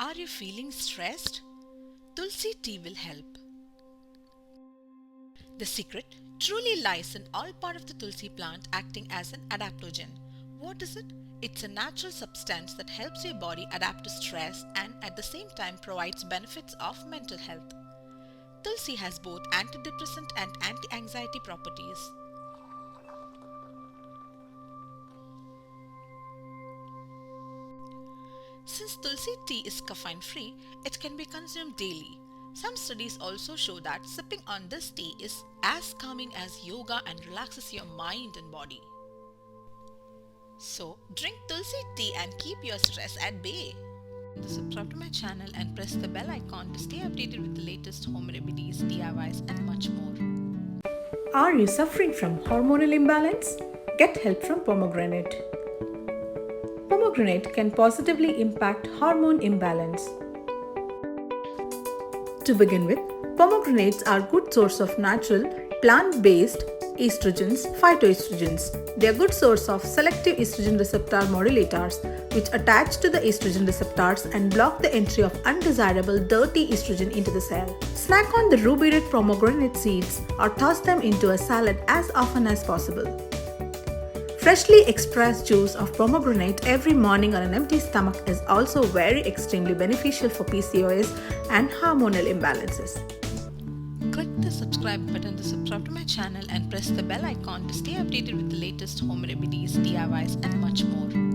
Are you feeling stressed? Tulsi tea will help. The secret truly lies in all part of the Tulsi plant acting as an adaptogen. What is it? It's a natural substance that helps your body adapt to stress and at the same time provides benefits of mental health. Tulsi has both antidepressant and anti-anxiety properties. Since Tulsi tea is caffeine-free, it can be consumed daily. Some studies also show that sipping on this tea is as calming as yoga and relaxes your mind and body. So, drink Tulsi tea and keep your stress at bay. Subscribe to my channel and press the bell icon to stay updated with the latest home remedies, DIYs and much more. Are you suffering from hormonal imbalance? Get help from pomegranate. Pomegranate can positively impact hormone imbalance. To begin with, pomegranates are good source of natural, plant-based estrogens, phytoestrogens. They are good source of selective estrogen receptor modulators which attach to the estrogen receptors and block the entry of undesirable dirty estrogen into the cell. Snack on the ruby red pomegranate seeds or toss them into a salad as often as possible. Freshly expressed juice of pomegranate every morning on an empty stomach is also very extremely beneficial for PCOS and hormonal imbalances. Click the subscribe button to subscribe to my channel and press the bell icon to stay updated with the latest home remedies, DIYs and much more.